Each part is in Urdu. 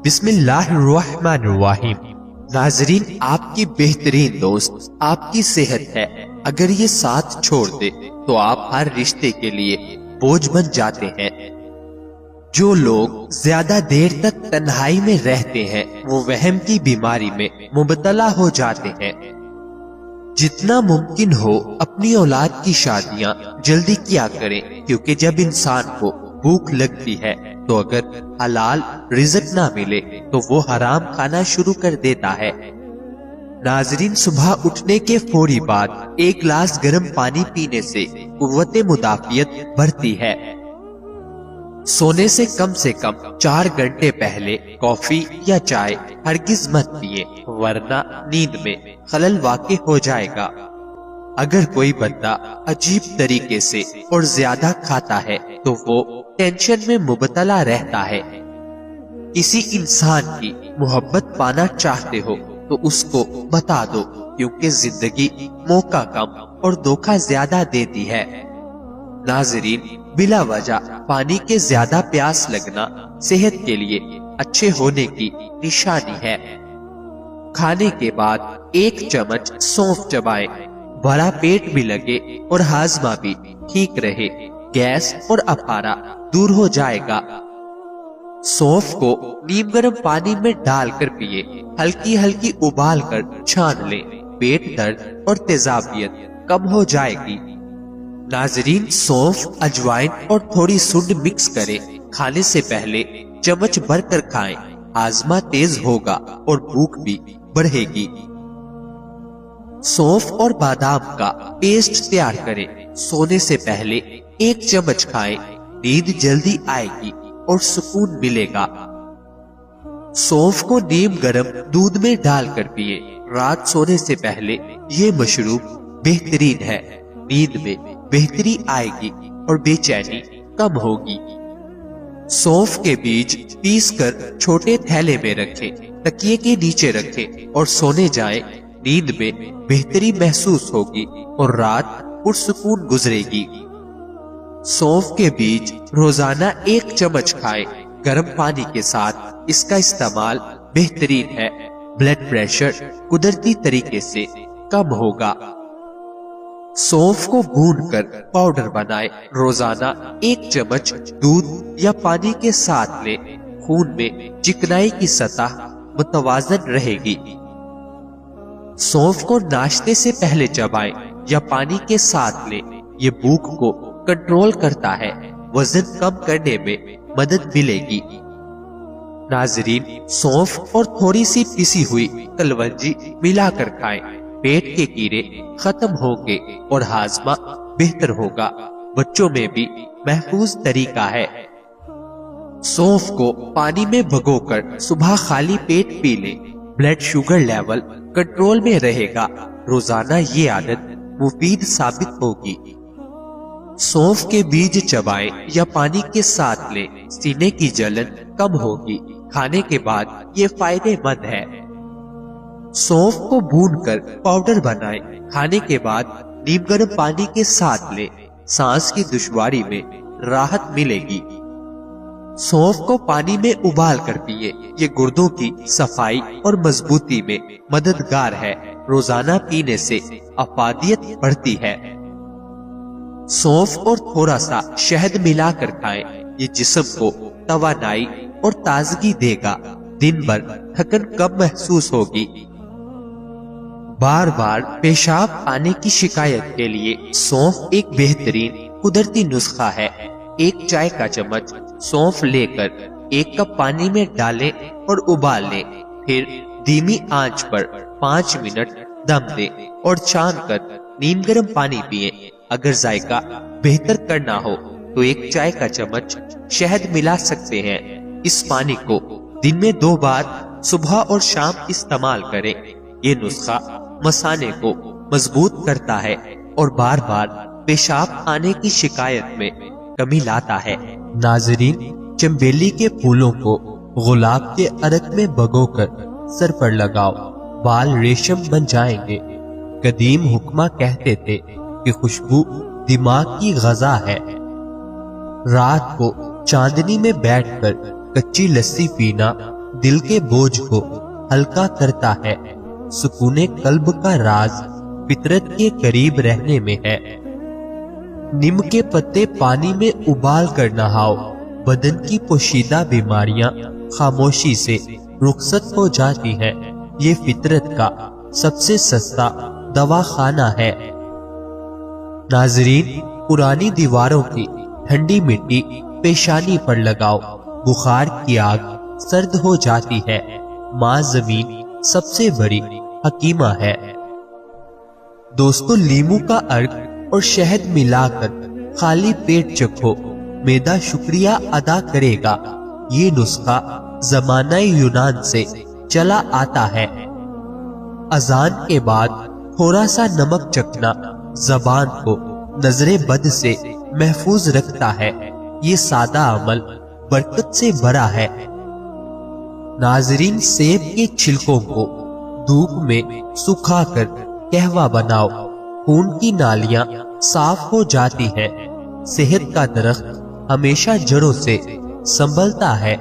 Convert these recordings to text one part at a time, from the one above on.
بسم اللہ الرحمن الرحیم۔ ناظرین، آپ کی بہترین دوست آپ کی صحت ہے۔ اگر یہ ساتھ چھوڑ دے تو آپ ہر رشتے کے لیے بوجھ بن جاتے ہیں۔ جو لوگ زیادہ دیر تک تنہائی میں رہتے ہیں وہ وہم کی بیماری میں مبتلا ہو جاتے ہیں۔ جتنا ممکن ہو اپنی اولاد کی شادیاں جلدی کیا کریں، کیونکہ جب انسان کو بھوک لگتی ہے تو اگر حلال رزق نہ ملے تو وہ حرام کھانا شروع کر دیتا ہے۔ ناظرین، صبح اٹھنے کے فوری بعد ایک گلاس گرم پانی پینے سے قوت مدافعت بڑھتی ہے۔ سونے سے کم 4 گھنٹے پہلے کافی یا چائے ہرگز مت پیے، ورنہ نیند میں خلل واقع ہو جائے گا۔ اگر کوئی بندہ عجیب طریقے سے اور زیادہ کھاتا ہے تو وہ ٹینشن میں مبتلا رہتا ہے۔ کسی انسان کی محبت پانا چاہتے ہو تو اس کو بتا دو، کیونکہ زندگی موقع کم اور دھوکہ زیادہ دیتی ہے۔ ناظرین، بلا وجہ پانی کے زیادہ پیاس لگنا صحت کے لیے اچھے ہونے کی نشانی ہے۔ کھانے کے بعد 1 چمچ سونف چبائیں، بڑا پیٹ بھی لگے اور ہاضمہ بھی ٹھیک رہے، گیس اور اپارا دور ہو جائے گا۔ سونف کو نیم گرم پانی میں ڈال کر پیے، ہلکی ہلکی ابال کر چھان لیں، پیٹ درد اور تیزابیت کم ہو جائے گی۔ ناظرین، سونف، اجوائن اور تھوڑی سنڈ مکس کریں، کھانے سے پہلے چمچ بھر کر کھائیں، ہاضمہ تیز ہوگا اور بھوک بھی بڑھے گی۔ سونف اور بادام کا پیسٹ تیار کریں، سونے سے پہلے 1 چمچ کھائیں، نیند جلدی آئے گی اور سکون ملے گا۔ سونف کو نیم گرم دودھ میں ڈال کر پیے، رات سونے سے پہلے یہ مشروب بہترین ہے، نیند میں بہتری آئے گی اور بے چینی کم ہوگی۔ سونف کے بیج پیس کر چھوٹے تھیلے میں رکھیں، تکیے کے نیچے رکھیں اور سونے جائیں، نیند میں بہتری محسوس ہوگی اور رات پرسکون گزرے گی۔ سونف کے بیج روزانہ 1 چمچ کھائیں، گرم پانی کے ساتھ اس کا استعمال بہترین ہے، بلڈ پریشر قدرتی طریقے سے کم ہوگا۔ سونف کو بھون کر پاؤڈر بنائیں، روزانہ 1 چمچ دودھ یا پانی کے ساتھ لیں، خون میں چکنائی کی سطح متوازن رہے گی۔ سونف کو ناشتے سے پہلے چبائیں یا پانی کے ساتھ لیں، یہ بھوک کو کنٹرول کرتا ہے، وزن کم کرنے میں مدد ملے گی۔ ناظرین، سونف اور تھوڑی سی پسی ہوئی کلونجی ملا کر کھائیں، پیٹ کے کیڑے ختم ہوں گے اور ہاضمہ بہتر ہوگا۔ بچوں میں بھی محفوظ طریقہ ہے۔ سونف کو پانی میں بھگو کر صبح خالی پیٹ پی لیں، بلڈ شوگر لیول کنٹرول میں رہے گا، روزانہ یہ عادت مفید ثابت ہوگی۔ سونف کے بیج چبائیں یا پانی کے ساتھ لیں، سینے کی جلن کم ہوگی، کھانے کے بعد یہ فائدے مند ہے۔ سونف کو بھون کر پاؤڈر بنائیں، کھانے کے بعد نیم گرم پانی کے ساتھ لیں، سانس کی دشواری میں راحت ملے گی۔ سونف کو پانی میں ابال کر پیے، یہ گردوں کی صفائی اور مضبوطی میں مددگار ہے، روزانہ پینے سے افادیت بڑھتی ہے۔ سونف اور تھوڑا سا شہد ملا کر کھائیں، یہ جسم کو توانائی اور تازگی دے گا، دن بھر تھکن کم محسوس ہوگی۔ بار بار پیشاب آنے کی شکایت کے لیے سونف ایک بہترین قدرتی نسخہ ہے۔ 1 چائے کا چمچ سونف لے کر 1 کپ پانی میں ڈالیں اور ابال لیں، پھر دھیمی آنچ پر 5 منٹ دم دیں اور چھان کر نیم گرم پانی پیئیں۔ اگر ذائقہ بہتر کرنا ہو تو 1 چائے کا چمچ شہد ملا سکتے ہیں۔ اس پانی کو دن میں 2 بار صبح اور شام استعمال کریں۔ یہ نسخہ مثانے کو مضبوط کرتا ہے اور بار بار پیشاب آنے کی شکایت میں کمی لاتا ہے۔ ناظرین، چنبیلی کے پھولوں کو گلاب کے عرق میں بھگو کر سر پر لگاؤ، بال ریشم بن جائیں گے۔ قدیم حکمہ کہتے تھے کہ خوشبو دماغ کی غذا ہے۔ رات کو چاندنی میں بیٹھ کر کچی لسی پینا دل کے بوجھ کو ہلکا کرتا ہے۔ سکون قلب کا راز فطرت کے قریب رہنے میں ہے۔ نیم کے پتے پانی میں ابال کر نہاؤ، بدن کی پوشیدہ بیماریاں خاموشی سے رخصت ہو جاتی ہیں۔ یہ فطرت کا سب سے سستا دوا خانہ ہے۔ ناظرین، پرانی دیواروں کی ٹھنڈی مٹی پیشانی پر لگاؤ، بخار کی آگ سرد ہو جاتی ہے۔ ماں زمین سب سے بڑی حکیمہ ہے۔ دوستو، لیمو کا عرق اور شہد ملا کر خالی پیٹ چکھو، معدہ شکریہ ادا کرے گا۔ یہ نسخہ زمانہ یونان سے چلا آتا ہے۔ اذان کے بعد تھوڑا سا نمک چکھنا زبان کو نظر بد سے محفوظ رکھتا ہے۔ یہ سادہ عمل برکت سے بھرا ہے۔ ناظرین، سیب کے چھلکوں کو دھوپ میں سکھا کر قہوہ بناؤ، خون کی نالیاں صاف ہو جاتی ہیں۔ صحت کا درخت ہمیشہ جڑوں سے سنبھلتا ہے۔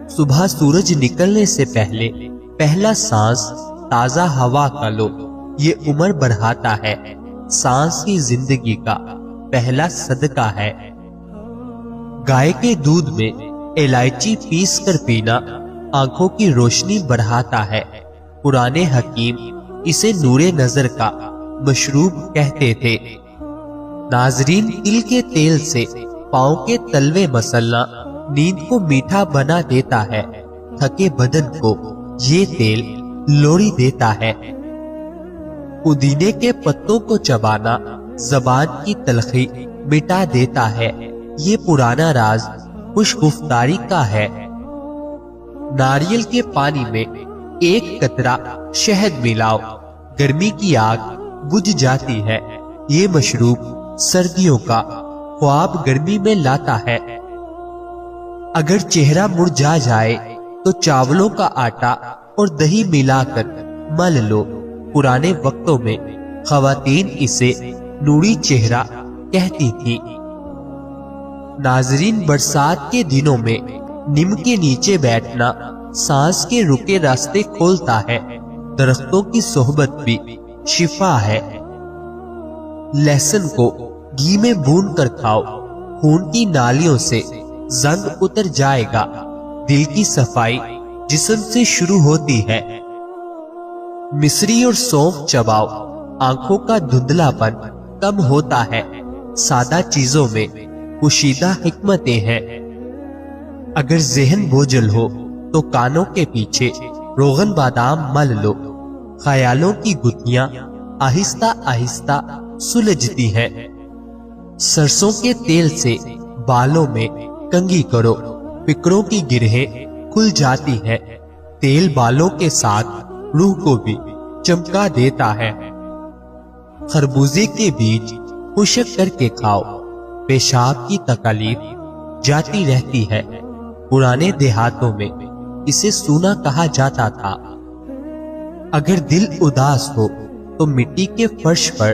صبح سورج نکلنے سے پہلے پہلا سانس تازہ ہوا کا لو، یہ عمر بڑھاتا ہے۔ سانس ہی زندگی کا پہلا صدقہ ہے۔ گائے کے دودھ میں الائچی پیس کر پینا آنکھوں کی روشنی بڑھاتا ہے۔ پرانے حکیم اسے نور نظر کا مشروب کہتے تھے۔ ناظرین، تل کے تیل سے پاؤں کے تلوے مسلنا نیند کو میٹھا بنا دیتا ہے۔ تھکے بدن کو یہ تیل لوڑی دیتا ہے۔ پودینے کے پتوں کو چبانا زبان کی تلخی مٹا دیتا ہے۔ یہ پرانا راز خوش گفتاری کا ہے۔ ناریل کے پانی میں ایک قطرہ شہد ملاؤ، گرمی کی آگ بجھ جاتی ہے۔ یہ مشروب سردیوں کا خواب گرمی میں لاتا ہے۔ اگر چہرہ مرجھا جائے تو چاولوں کا آٹا اور دہی ملا کر مل لو۔ پرانے وقتوں میں خواتین اسے نوری چہرہ کہتی تھی۔ ناظرین، برسات کے دنوں میں نیم کے نیچے بیٹھنا سانس کے رکے راستے کھولتا ہے۔ درختوں کی صحبت بھی شفا ہے۔ لہسن کو گھی میں بھون کر کھاؤ، خون کی نالیوں سے زنگ اتر جائے گا۔ دل کی صفائی جسم سے شروع ہوتی ہے۔ مصری اور سونف چباؤ، آنکھوں کا دھندلا پن کم ہوتا ہے۔ سادہ چیزوں میں پوشیدہ حکمتیں ہیں۔ اگر ذہن بوجھل ہو تو کانوں کے پیچھے روغن بادام مل لو۔ خیالوں کی گتھیاں آہستہ آہستہ سلجھتی ہیں۔ سرسوں کے تیل سے بالوں میں کنگھی کرو، فکروں کی گرہیں کھل جاتی ہیں۔ تیل بالوں کے ساتھ روح کو بھی چمکا دیتا ہے۔ خربوزے کے بیج خشک کر کے کھاؤ، پیشاب کی تکلیف جاتی رہتی ہے۔ پرانے دیہاتوں میں اسے سونا کہا جاتا تھا۔ اگر دل اداس ہو تو مٹی کے فرش پر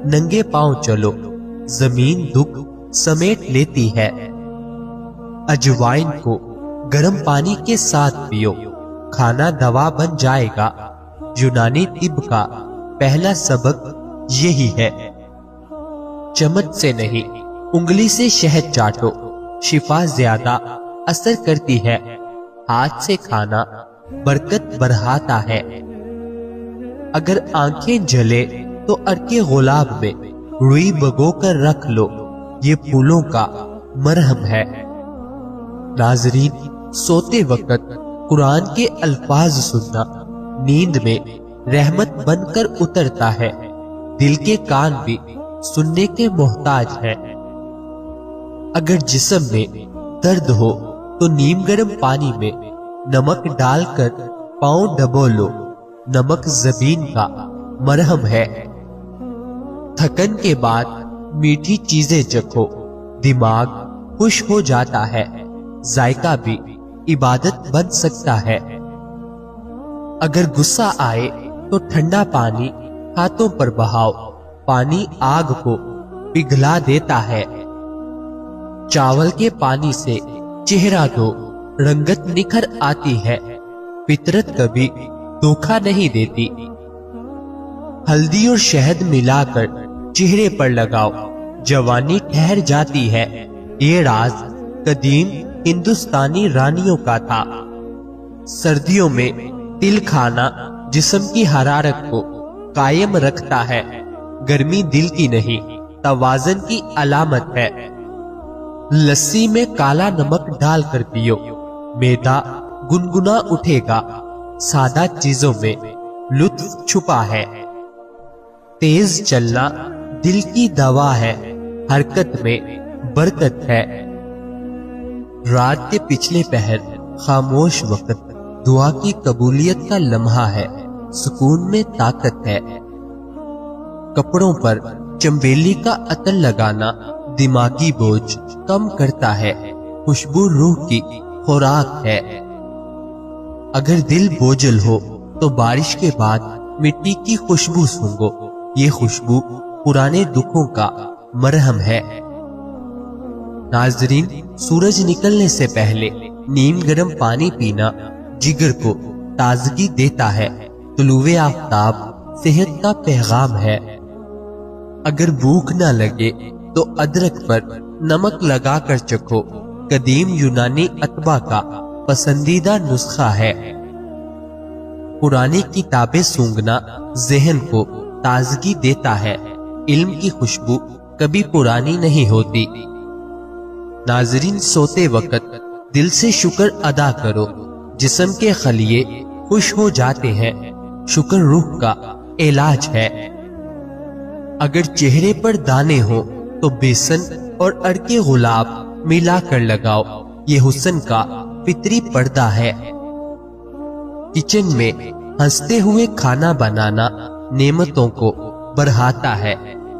ننگے پاؤں چلو، زمین دکھ سمیٹ لیتی ہے۔ اجوائن کو گرم پانی کے ساتھ پیو، کھانا دوا بن جائے گا۔ یونانی طب کا پہلا سبق یہی ہے۔ چمچ سے نہیں، انگلی سے شہد چاٹو، شفا زیادہ اثر کرتی ہے۔ ہاتھ سے کھانا برکت بڑھاتا ہے۔ اگر آنکھیں جلے تو ارکے گلاب میں روئی بگو کر رکھ لو، یہ پھولوں کا مرہم ہے۔ ناظرین، سوتے وقت قرآن کے الفاظ سننا نیند میں رحمت بن کر اترتا ہے۔ دل کے کان بھی سننے کے محتاج ہیں۔ اگر جسم میں درد ہو تو نیم گرم پانی میں نمک ڈال کر پاؤں ڈبو لو، نمک زبین کا مرہم ہے۔ تھکن کے بعد میٹھی چیزیں چکھو، دماغ خوش ہو جاتا ہے۔ ذائقہ بھی عبادت بن سکتا ہے۔ اگر غصہ آئے تو ٹھنڈا پانی ہاتھوں پر بہاؤ، پانی آگ کو پگھلا دیتا ہے۔ چاول کے پانی سے چہرہ دھو، رنگت نکھر آتی ہے، فطرت کبھی دھوکہ نہیں دیتی۔ ہلدی اور شہد ملا کر چہرے پر لگاؤ، جوانی ٹھہر جاتی ہے۔ یہ راز قدیم ہندوستانی رانیوں کا تھا۔ سردیوں میں تل کھانا جسم کی حرارت کو قائم رکھتا ہے، گرمی دل کی نہیں توازن کی علامت ہے۔ لسی میں کالا نمک ڈال کر پیو، معدہ گنگنا اٹھے گا۔ سادہ چیزوں میں لطف چھپا ہے۔ تیز چلنا دل کی دوا ہے، حرکت میں برکت ہے۔ رات کے پچھلے پہر خاموش وقت دعا کی قبولیت کا لمحہ ہے، سکون میں طاقت ہے۔ کپڑوں پر چنبیلی کا عطر لگانا دماغی بوجھ کم کرتا ہے، خوشبو روح کی خوراک ہے۔ اگر دل بوجھل ہو تو بارش کے بعد مٹی کی خوشبو سونگو، یہ خوشبو پرانے دکھوں کا مرہم ہے۔ ناظرین، سورج نکلنے سے پہلے نیم گرم پانی پینا جگر کو تازگی دیتا ہے۔ طلوع آفتاب صحت کا پیغام ہے۔ اگر بھوک نہ لگے تو ادرک پر نمک لگا کر چکھو، قدیم یونانی اطباء کا پسندیدہ نسخہ ہے۔ پرانی کتابیں سونگھنا ذہن کو تازگی دیتا ہے، علم کی خوشبو کبھی پرانی نہیں ہوتی۔ ناظرین، سوتے وقت دل سے شکر ادا کرو، جسم کے خلیے خوش ہو جاتے ہیں، شکر روح کا علاج ہے۔ اگر چہرے پر دانے ہو تو بیسن اور اڑکے گلاب ملا کر لگاؤ، یہ حسن کا فطری پردہ ہے۔ کچن میں ہنستے ہوئے کھانا بنانا نعمتوں کو بڑھاتا ہے،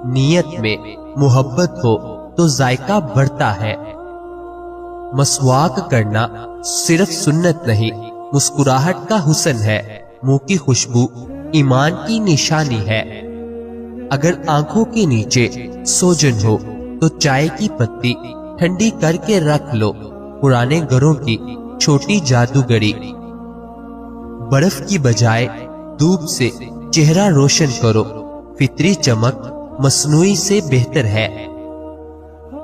نیت میں محبت ہو تو ذائقہ بڑھتا ہے۔ مسواک کرنا صرف سنت نہیں، مسکراہٹ کا حسن ہے، منہ کی خوشبو ایمان کی نشانی ہے۔ اگر آنکھوں کے نیچے سوجن ہو تو چائے کی پتی ٹھنڈی کر کے رکھ لو، پرانے گھروں کی چھوٹی جادوگری۔ برف کی بجائے دھوپ سے چہرہ روشن کرو، فطری چمک مصنوعی سے بہتر ہے۔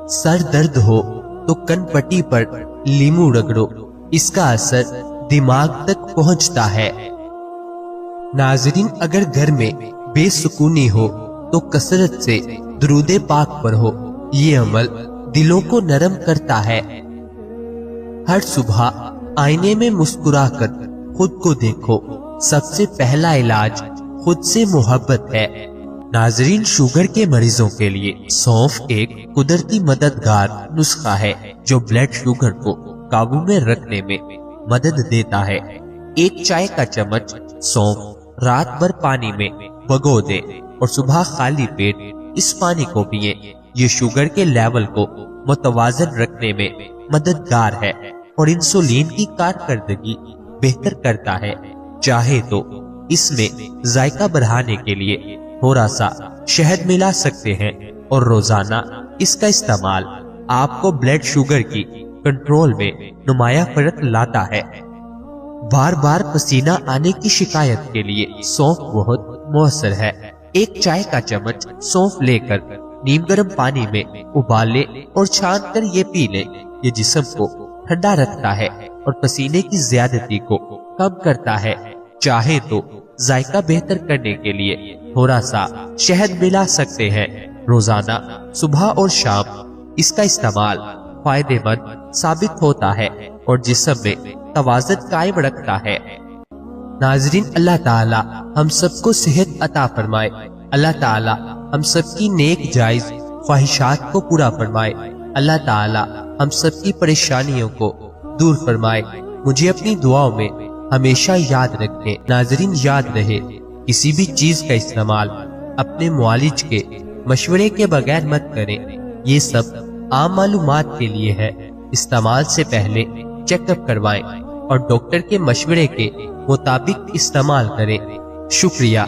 سر درد ہو تو کن پٹی پر لیمو رگڑو، اس کا اثر دماغ تک پہنچتا ہے۔ ناظرین، اگر گھر میں بے سکونی ہو تو کثرت سے درود پاک پڑھو، یہ عمل دلوں کو نرم کرتا ہے۔ ہر صبح آئینے میں مسکرا کر خود کو دیکھو، سب سے پہلا علاج خود سے محبت ہے۔ ناظرین، شوگر کے مریضوں کے لیے سونف ایک قدرتی مددگار نسخہ ہے جو بلڈ شوگر کو قابو میں رکھنے میں مدد دیتا ہے۔ ایک چائے کا چمچ سونف رات بھر پانی میں بھگو دے اور صبح خالی پیٹ اس پانی کو پیئے، یہ شوگر کے لیول کو متوازن رکھنے میں مددگار ہے اور انسولین کی کارکردگی بہتر کرتا ہے۔ چاہے تو اس میں ذائقہ بڑھانے کے لیے تھوڑا سا شہد ملا سکتے ہیں اور روزانہ اس کا استعمال آپ کو بلڈ شوگر کی کنٹرول میں نمایاں فرق لاتا ہے۔ بار بار پسینہ آنے کی شکایت کے لیے سونف بہت مؤثر ہے۔ ایک چائے کا چمچ سونف لے کر نیم گرم پانی میں ابالے اور چھان کر یہ پی لیں، یہ جسم کو ٹھنڈا رکھتا ہے اور پسینے کی زیادتی کو کم کرتا ہے۔ چاہے تو ذائقہ بہتر کرنے کے لیے تھوڑا سا شہد ملا سکتے ہیں۔ روزانہ صبح اور شام اس کا استعمال فائدہ مند ثابت ہوتا ہے اور جسم میں توازن قائم رکھتا ہے۔ ناظرین، اللہ تعالی ہم سب کو صحت عطا فرمائے، اللہ تعالی ہم سب کی نیک جائز خواہشات کو پورا فرمائے، اللہ تعالی ہم سب کی پریشانیوں کو دور فرمائے۔ مجھے اپنی دعاؤں میں ہمیشہ یاد رکھیں۔ ناظرین، یاد رہے کسی بھی چیز کا استعمال اپنے معالج کے مشورے کے بغیر مت کریں، یہ سب عام معلومات کے لیے ہے۔ استعمال سے پہلے چیک اپ کروائیں اور ڈاکٹر کے مشورے کے مطابق استعمال کریں۔ شکریہ.